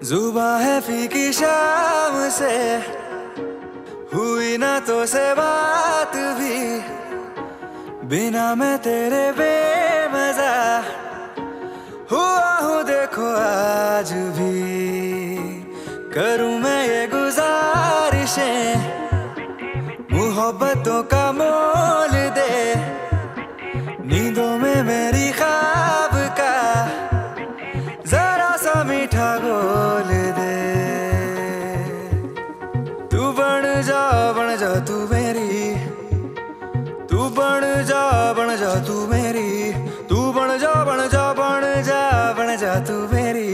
जुबां है फीकी शाम से, हुई ना तो से बात भी, बिना मैं तेरे बेमजा हुआ हूँ देखो आज भी। करूँ मैं ये गुजारिशें, मोहब्बतों का मोल दे, नींदों में मेरी ख्वाब का जरा सा मीठा घोल दे। तू बन जा तू मेरी, तू बन जा तू मेरी, तू बन जा तू मेरी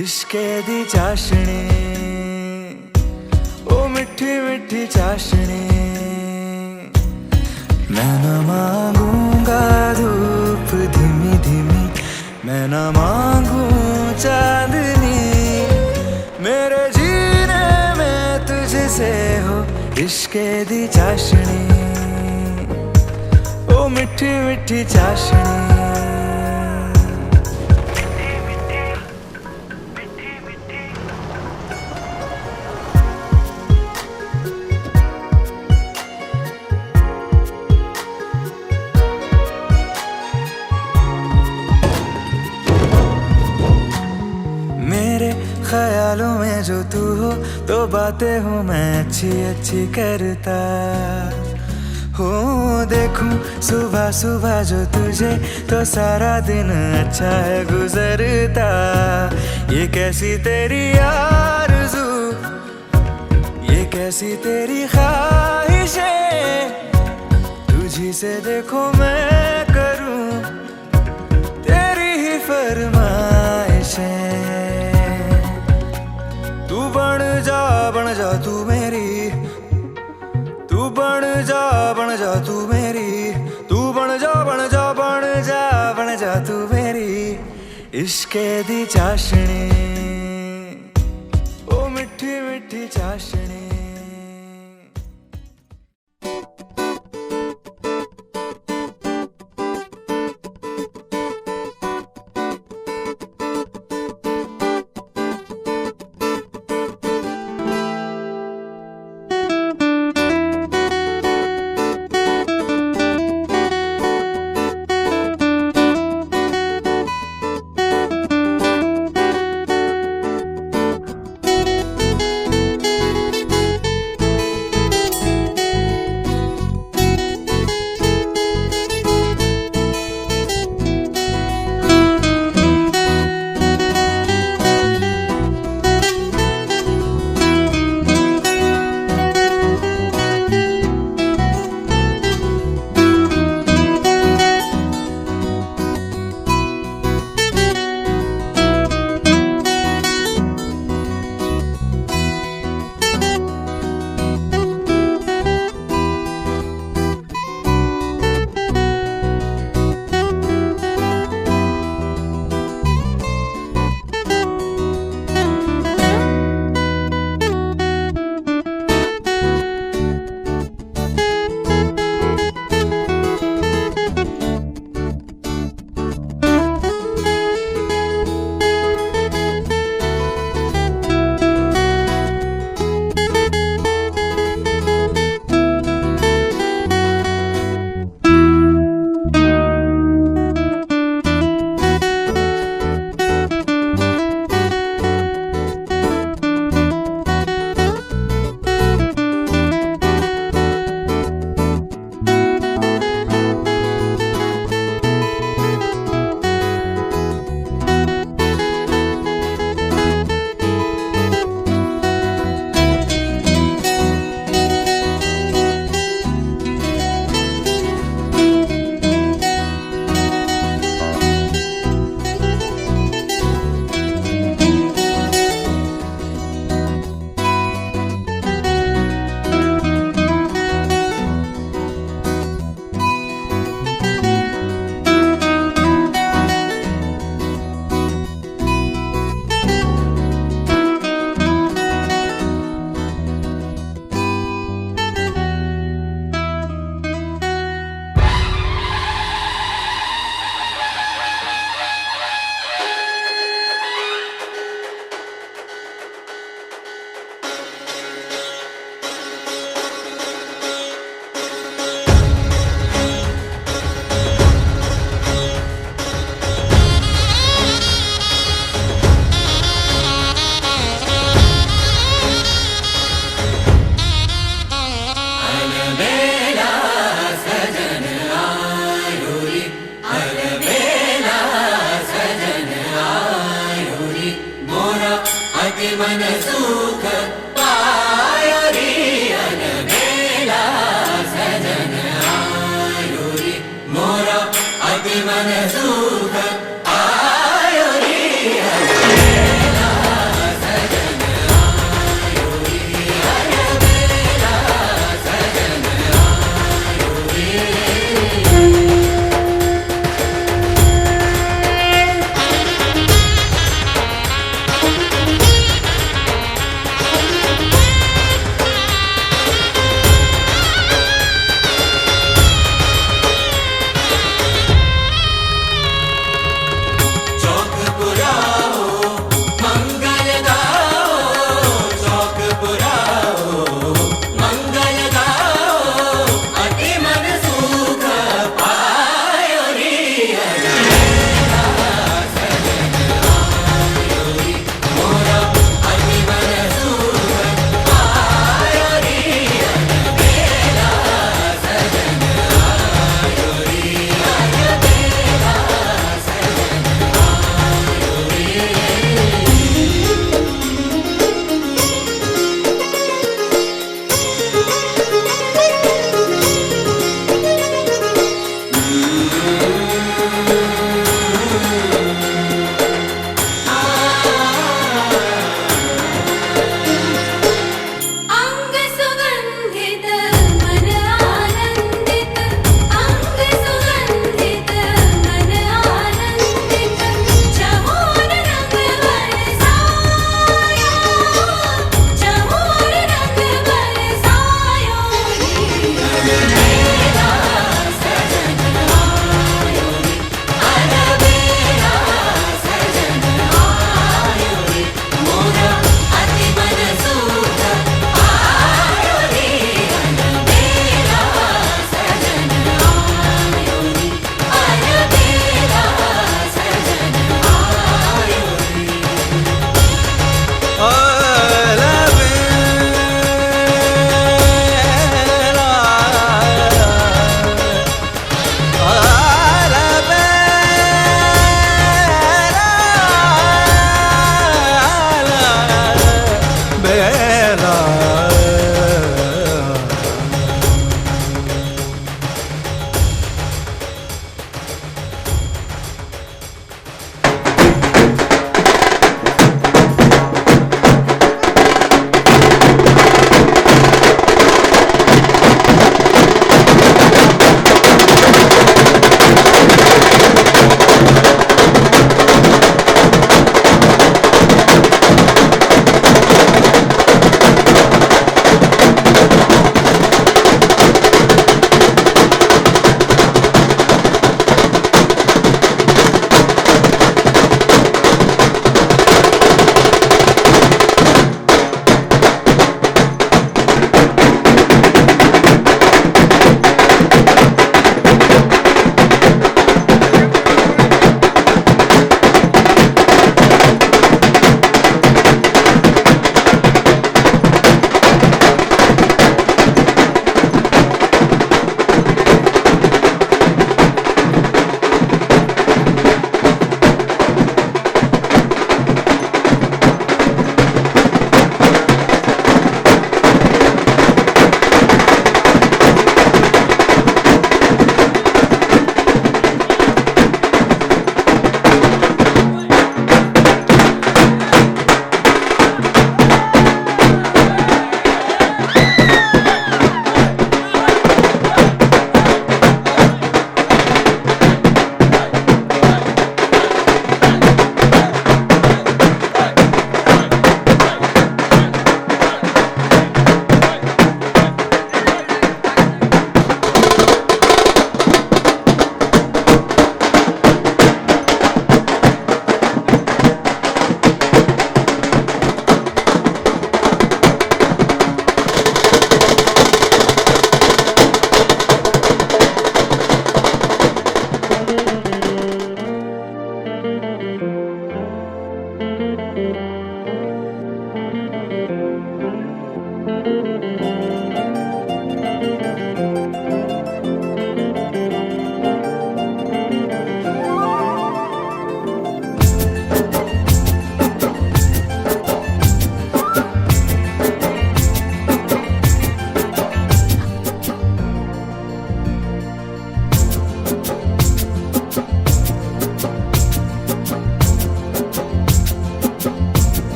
इश्के दी चाशनी, ओ मिठी मिठी चाशनी। मैं न मांगूंगा धूप धीमी धीमी, मैं न मांगू चांदनी, मेरे जीने में तुझसे हो इश्के दी चाशनी, ओ मिठी मिठी चाशनी। मेरे ख्यालों में जो तू हो तो बातें हूँ मैं अच्छी अच्छी करता हो। देखूं सुबह सुबह जो तुझे तो सारा दिन अच्छा है गुजरता। ये कैसी तेरी आरज़ू, ये कैसी तेरी ख्वाहिशें, तुझी से देखो मैं करूं तेरी ही फरमाइशें। तू बन जा तू मेरी, तू बन जा तू मेरी, तू बन जा तू मेरी इश्के दी चाशनी, ओ मिठी मिठी चाशनी। मन सुख पायो रे अनबेला सजन आयो रे मोरा अति मन सुख आयो रे अनबेला सजन आयो रे अनबेला सजन आयो रे।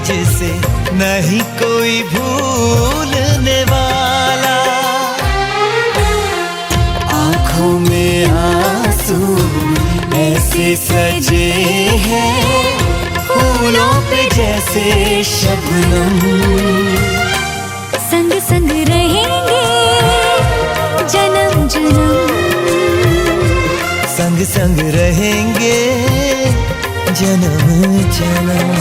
जिसे नहीं कोई भूलने वाला। आंखों में आंसू ऐसे सजे हैं फूलों पे जैसे शबनम। संग संग रहेंगे जन्म जन्म, संग संग रहेंगे जन्म जन्म।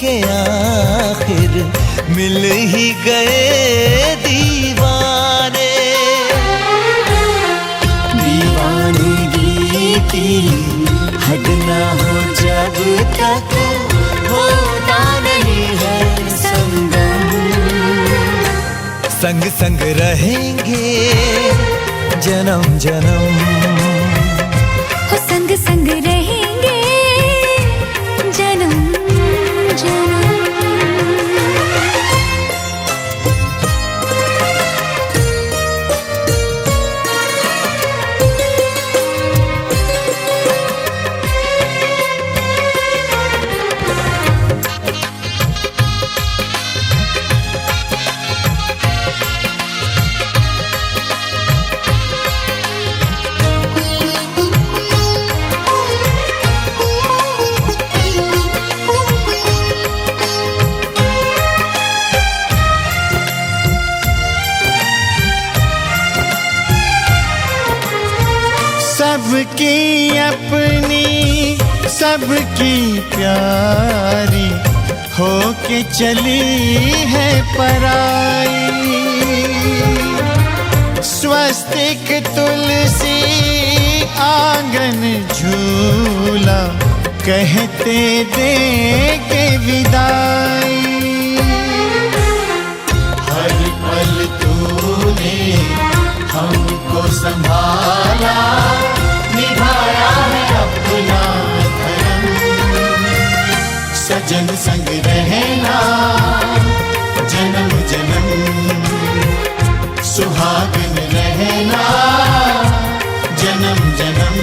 के आखिर मिल ही गए दीवाने। दीवानगी की हद ना हो जब तक होता नहीं है संगम। संग संग रहेंगे जन्म जन्म, हो संग संग रहेंगे जन्म जन्म। सबकी अपनी सबकी प्यारी होके चली है पराई। स्वस्तिक तुलसी आंगन झूला कहते देंगे विदाई। हर पल तूने हमको संभाला, निभाया है अपना धर्म। सजन संग रहना जन्म जन्म, सुहागन रहना जन्म जन्म।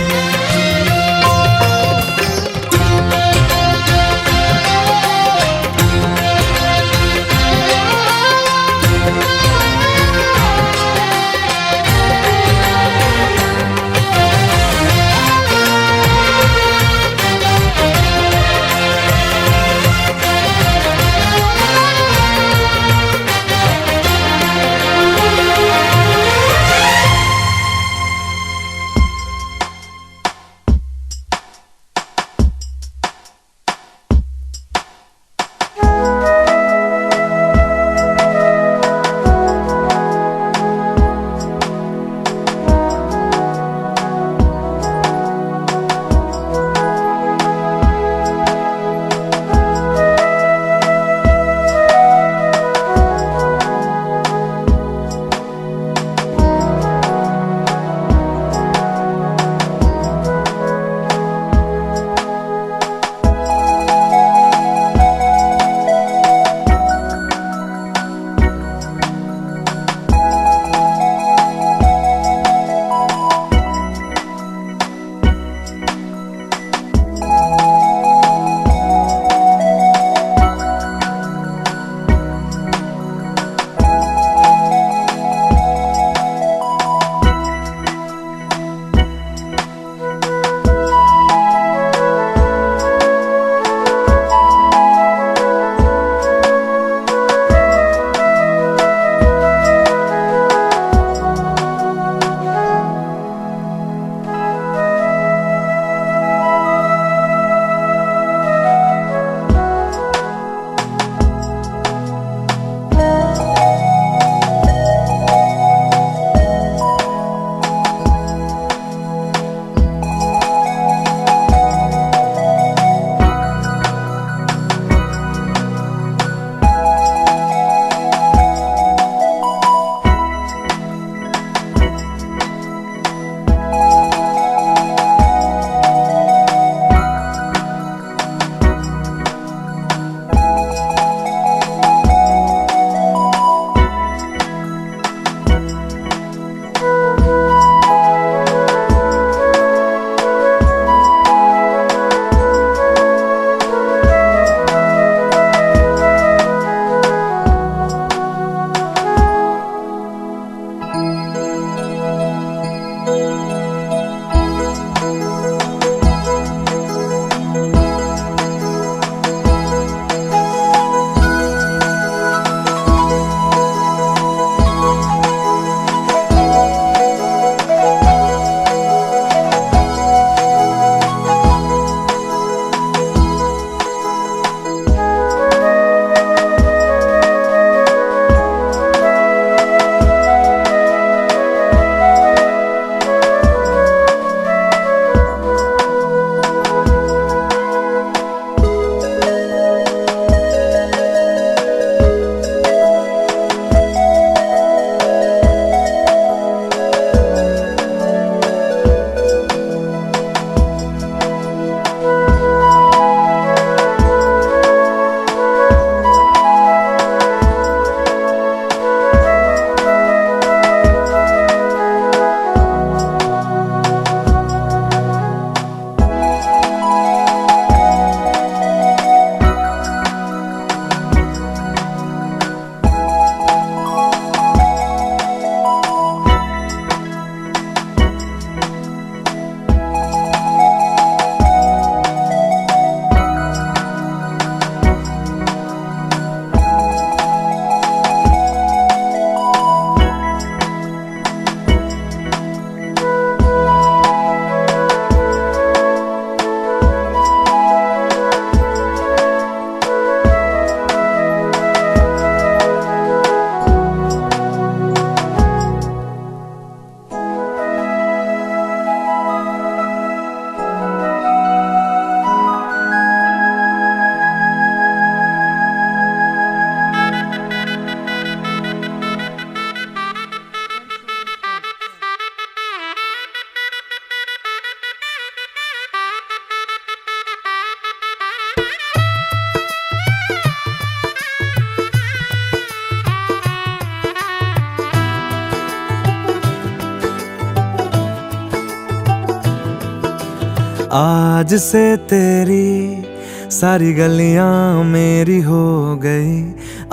आज से तेरी सारी गलियां मेरी हो गई,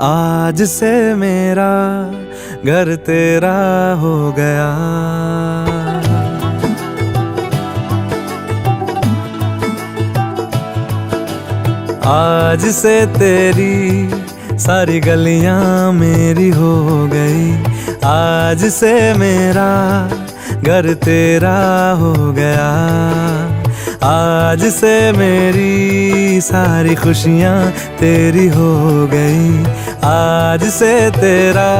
आज से मेरा घर तेरा हो गया। आज से तेरी सारी गलियां मेरी हो गई, आज से मेरा घर तेरा हो गया। आज से मेरी सारी खुशियां तेरी हो गई, आज से तेरा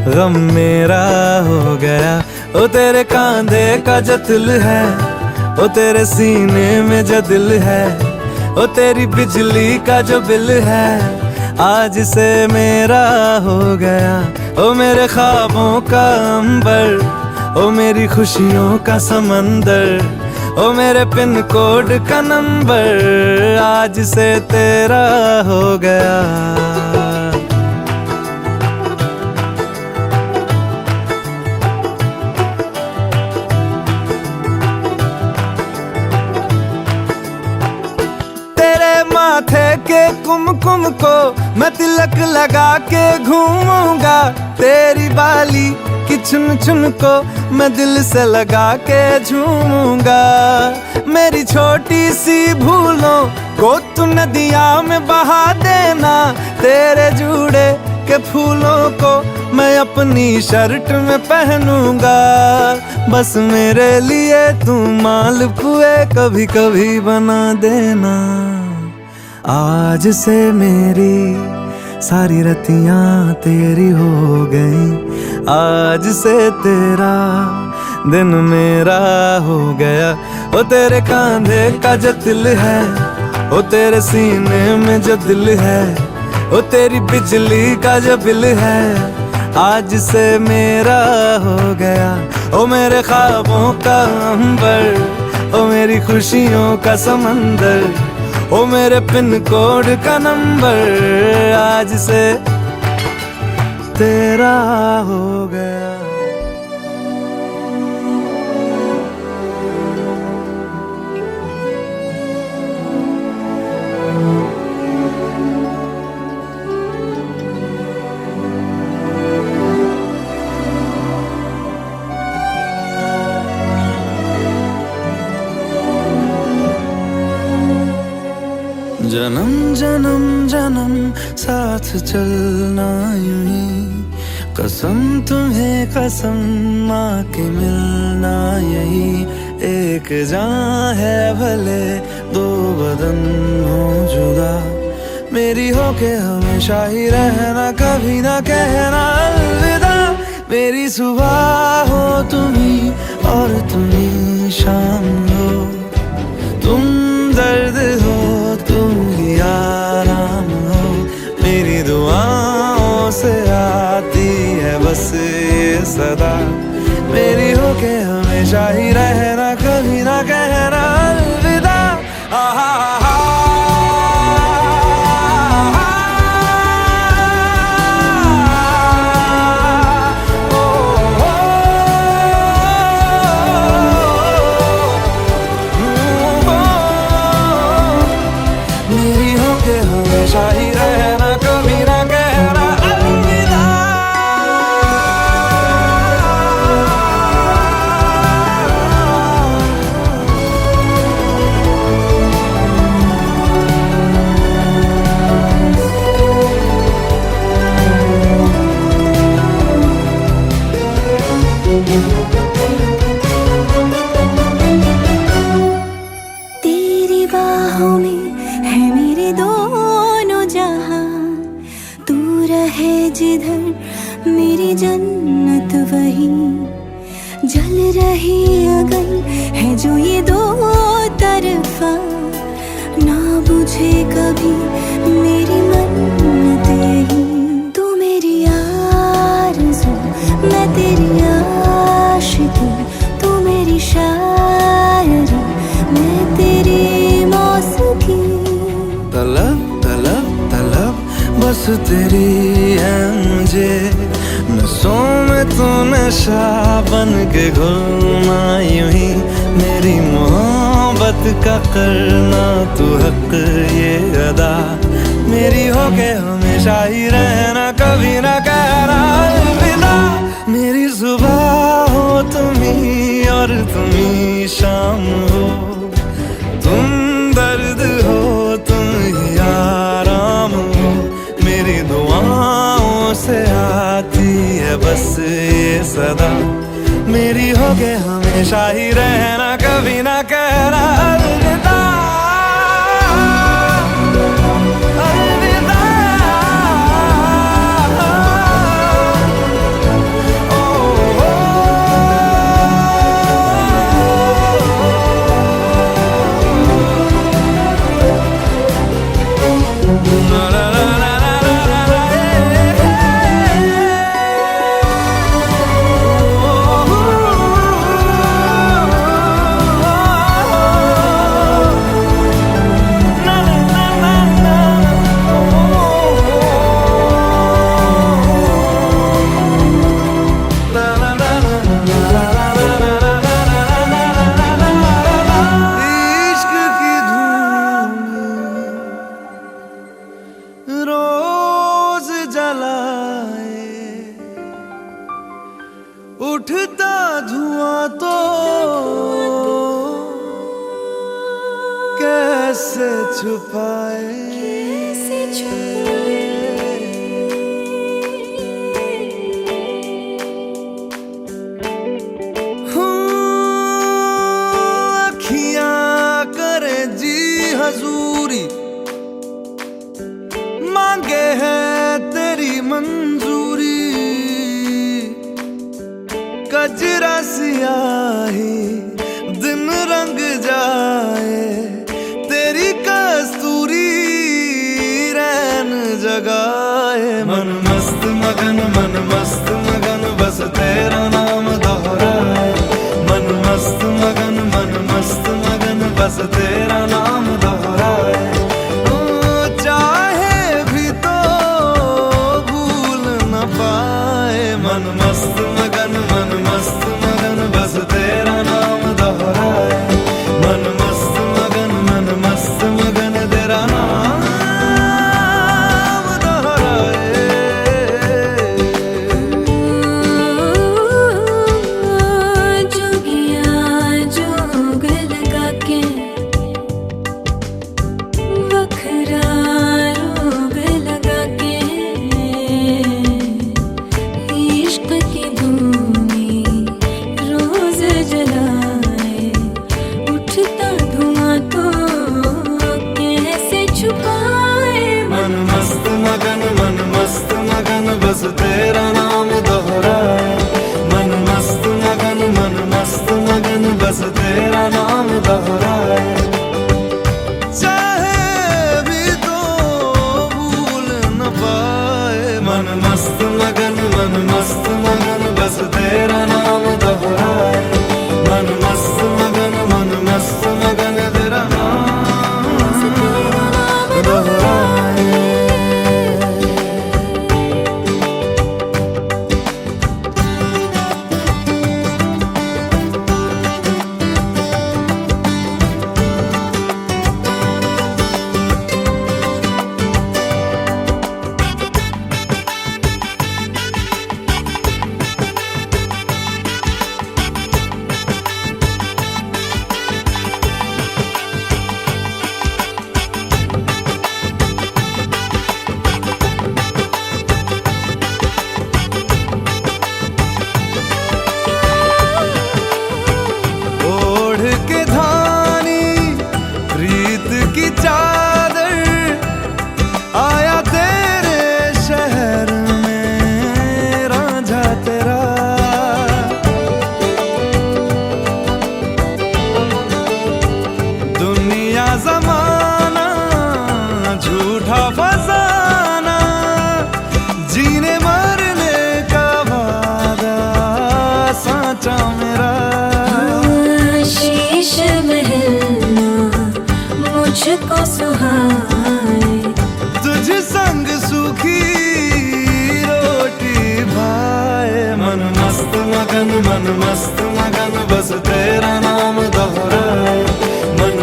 गम मेरा हो गया। ओ तेरे कांधे का जो दिल है, ओ तेरे सीने में जो दिल है, ओ तेरी बिजली का जो बिल है, आज से मेरा हो गया। ओ मेरे ख्वाबों का अंबर, ओ मेरी खुशियों का समंदर, ओ मेरे पिन कोड का नंबर, आज से तेरा हो गया। तेरे माथे के कुमकुम को मैं तिलक लगा के घूमूंगा, तेरी बाली की चुन चुन को मैं दिल से लगा के झूमूंगा। मेरी छोटी सी भूलों को तू नदिया में बहा देना, तेरे जूड़े के फूलों को मैं अपनी शर्ट में पहनूंगा। बस मेरे लिए तू मालपुए कभी कभी बना देना। आज से मेरी सारी रतियां तेरी हो गई, आज से तेरा दिन मेरा हो गया। ओ तेरे कांधे का जो दिल है, ओ तेरे सीने में जो दिल है, ओ तेरी बिजली का जो बिल है, आज से मेरा हो गया। ओ मेरे ख्वाबों का अंबर, ओ मेरी खुशियों का समंदर, ओ मेरे पिन कोड का नंबर, आज से तेरा हो गया। जन्म जन्म जन्म साथ चलना यूं ही, कसम तुम्हें कसम माँ के मिलना यही। एक जान है भले दो बदन हो जुदा, मेरी हो के हमेशा ही रहना, कभी ना कहना अलविदा। मेरी सुबह हो तुम्ही और तुम्ही शाम हो, तुम दर्द हो तुम ही आराम हो। मेरी दुआओं से आती है बस ये सदा, मेरी हो के हमेशा ही रहना, कभी ना कहना अलविदा। हमेशा ही रहना, कभी ना कहना अलविदा। तेरी बाहों में है मेरे दोनों जहां, तू रहे जिधर मेरी जन्नत वही। जल रही अगन है जो ये दो तरफा, ना बुझे कभी मेरी मन्नत यही। तू मेरी आरज़ू मैं तेरी आशिकी, तू मेरी शायरी मैं तेरी मौसीकी। तलब तलब तलब बस तेरी है मुझे, नसों में तू नशा बन के घुलना यूं ही। मेरी मोहब्बत का करना तू हक ये अदा, मेरी हो के हमेशा ही रहना, कभी ना कहना अलविदा। मेरी सुबह हो तुम ही और तुम ही शाम हो, तुम दर्द हो तुम ही आराम हो, मेरी दुआओं से आती है बस ये सदा, मेरी हो के हमेशा ही रहना, कभी ना कहना अलविदा। रोज जलाए उठता धुआं तो कैसे छुपाए, अखियां करे जी हजूरी, मांगे है तेरी मंजूरी, कजरा सियाही दिन रंग जाए, तेरी कस्तूरी रैन जगाए। मन मस्त मगन बस तेरा नाम दोहराए, मन मस्त मगन बस तेरा नाम दोहराए। मन मस्त मगन बस तेरा नाम दोहराए, मन मस्त मगन तेरा नाम दोहराए। जोगिया जोग लगा के वखरा रोग लगा के, इश्क की धूनी रोज जलाए, उठता धुआं तो कैसे छुपाए। मन मस्त मगन बस तेरा नाम दोहराए, मन मस्त मगन बस तेरा नाम दोहराए। चाहे भी तो भूल न पाए, मन मस्त मगन बस तेरा नाम दोहराए, मन मस्त मगन तेरा नाम दोहराए। मुझको सुहाए, तुझ संग सूखी रोटी भाए। मन मस्त मगन बस तेरा नाम दोहराए, मन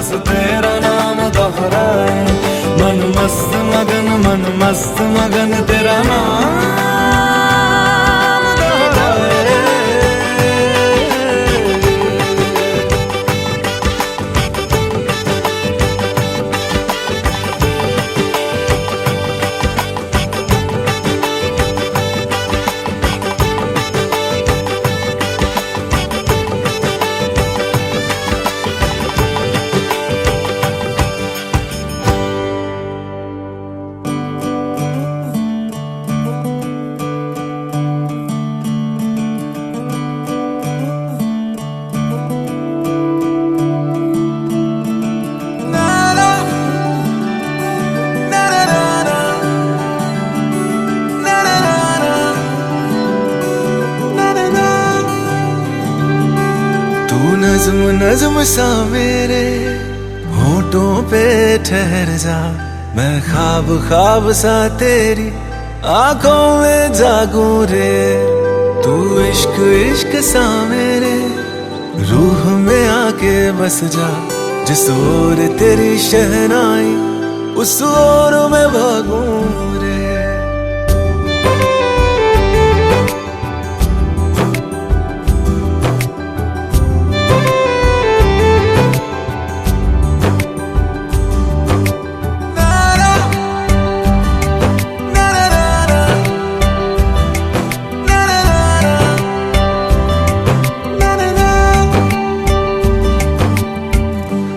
बस तेरा नाम दोहराए। मन मस्त मगन तेरा नाम दोहराए। नज्म सा मेरे होठों पे ठहर जा, मैं ख्वाब सा तेरी आंखों में जागूं रे। तू इश्क सा मेरे रूह में आके बस जा, जिस ओर तेरी शहनाई उस ओर में भागूं रे।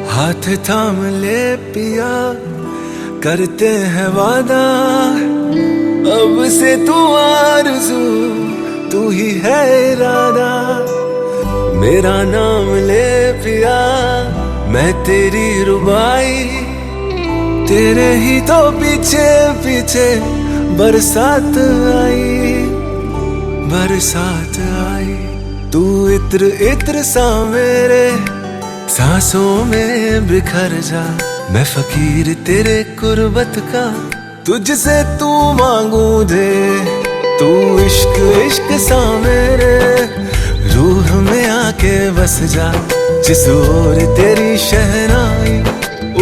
हाथ थाम ले पिया, करते हैं वादा, अब से तू आरज़ू तू ही है इरादा। मेरा नाम ले पिया, मैं तेरी रुबाई, तेरे ही तो पीछे पीछे बरसात आई। तू इत्र सा मेरे सांसों में बिखर जा, मैं फकीर तेरे कुर्बत का, तुझसे तू मांगू दे। तू इश्क सा मेरे रूह में आके बस जा, जिस ओर तेरी शहनाई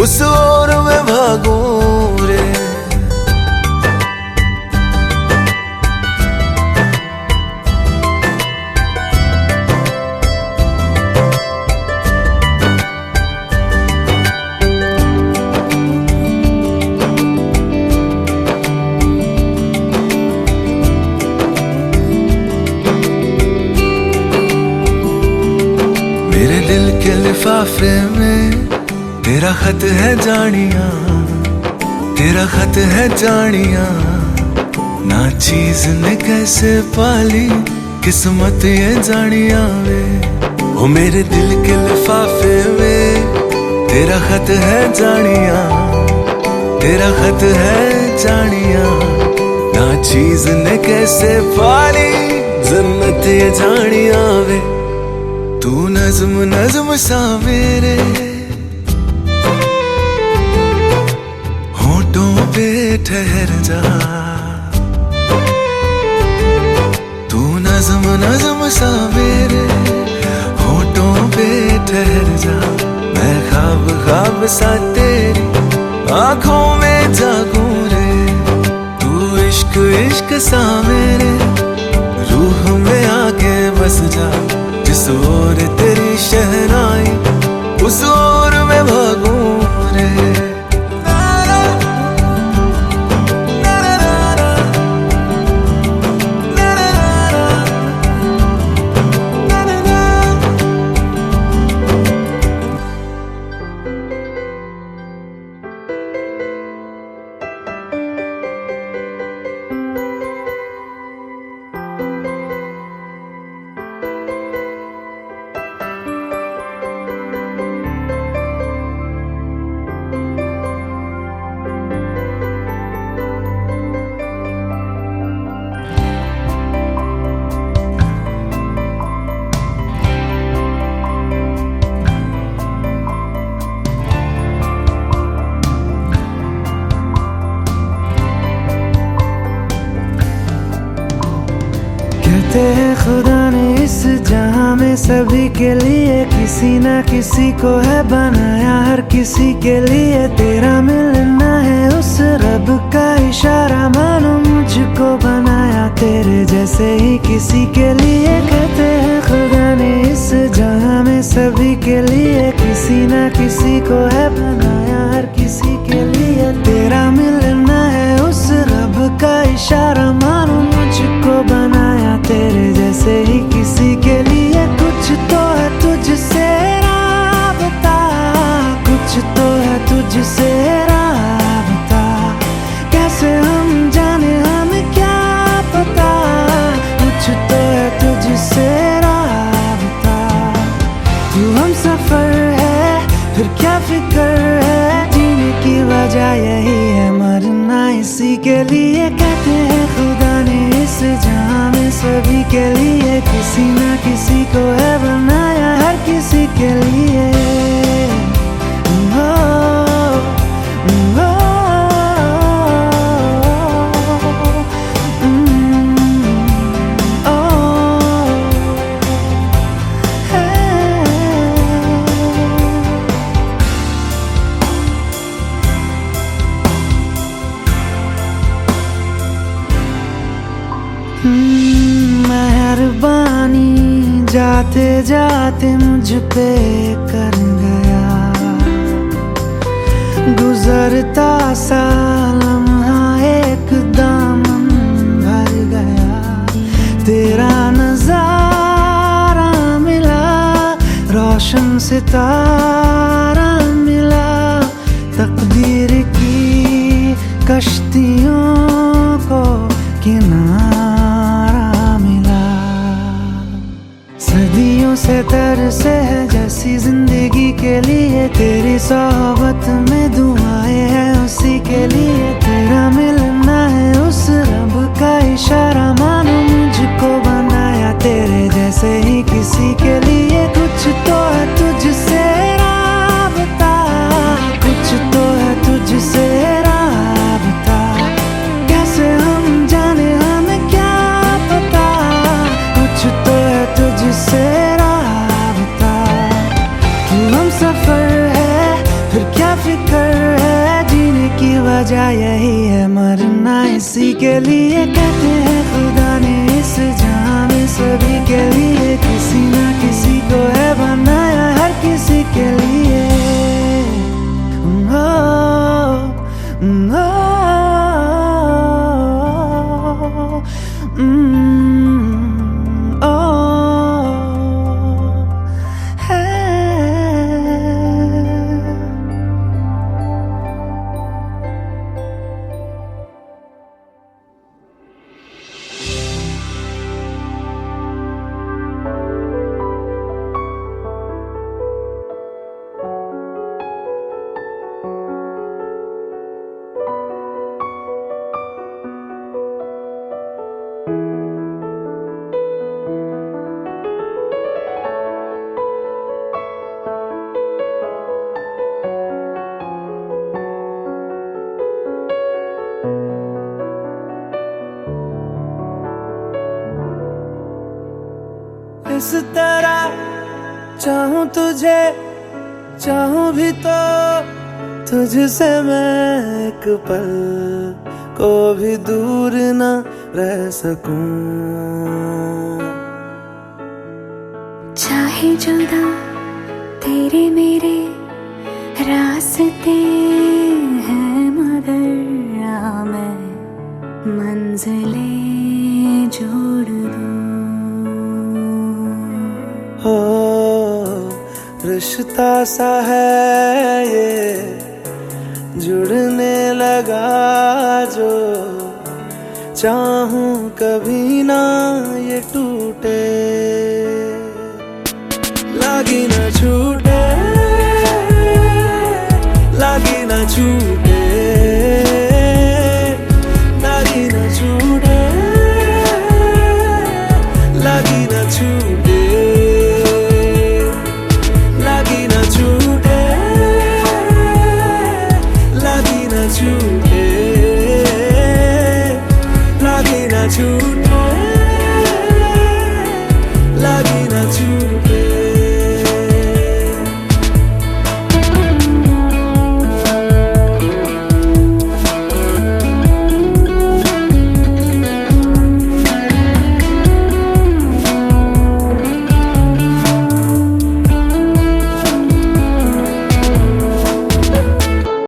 उस ओर में भागूं रे। मेरे दिल के लिफाफे में तेरा खत है जानिया, तेरा खत है जानिया। ना चीज ने कैसे पाली किस्मत ये जानिया वे। ओ मेरे दिल के लिफाफे में तेरा खत है जानिया, तेरा खत है जानिया। ना चीज ने कैसे पाली जन्नत ये जानिया वे। तू नज्म सा मेरे होठों पे ठहर जा, तू नज्म सा मेरे होठों पे ठहर जा। मैं ख्वाब सा तेरी आंखों में जागूं रे। तू इश्क सा मेरे रूह में आके बस जा, जिस ओर तेरी शहनाई उस ओर में भागूं रे। कहते हैं खुदा ने इस जहां में सभी के लिए किया किसी ना किसी को है बनाया, हर किसी के लिए तेरा मिलना है उस रब का इशारा। मानो मुझको बनाया तेरे जैसे ही किसी के लिए, कहते हैं खुदा ने इस जहां में सभी के लिए किसी ना किसी को है बनाया, हर किसी के लिए तेरा मिलना है उस रब का इशारा। मानो मुझको बनाया तेरे जैसे ही किसी के लिए, कुछ तो है तुझसे राबता, कुछ तो है तुझसे राबता, कैसे हम जाने हमें क्या पता, कुछ तो है तुझसे राबता। तू हम सफर है फिर क्या फिक्र है, जीने की वजह यही है मरना इसी के लिए। कहते हैं खुदा ने इस जहां में सभी के लिए किसी ना किसी को है बनाया, हर किसी के लिए। मेहरबानी जाते जाते मुझ पे कर गया, गुजरता सा लम्हा एक दामन भर गया। तेरा नजारा मिला, रोशन सितारा मिला, तकदीर की कश्तियों को किनारा मिला। सदियों से तरसे है जैसी जिंदगी के लिए, तेरी सोहबत में दुआएं हैं उसी के लिए। तेरा मिलना है उस रब का इशारा, मानो मुझको बनाया तेरे जैसे ही किसी के लिए। कुछ तो है तुझसे राबता, कुछ तो है तुझसे राबता, कैसे हम जाने हमें क्या पता, कुछ तो है तुझसे राबता। तू हम सफर है फिर क्या फिक्र है, जीने की वजह यही है मरना इसी के लिए। कहते हैं खुदा ने इस जहां में सभी के लिए किसी ना किसी को है बनाया, हर किसी के लिए। इस तरह चाहूं तुझे, चाहूं भी तो तुझसे मैं एक पल को भी दूर न रह सकूं। चाहे जुदा तेरे मेरे रास्ते हैं, मगर मैं मंजिलें जोड़ दूं। हो रिश्ता सा है ये जुड़ने लगा, जो चाहूं कभी ना ये टूटे।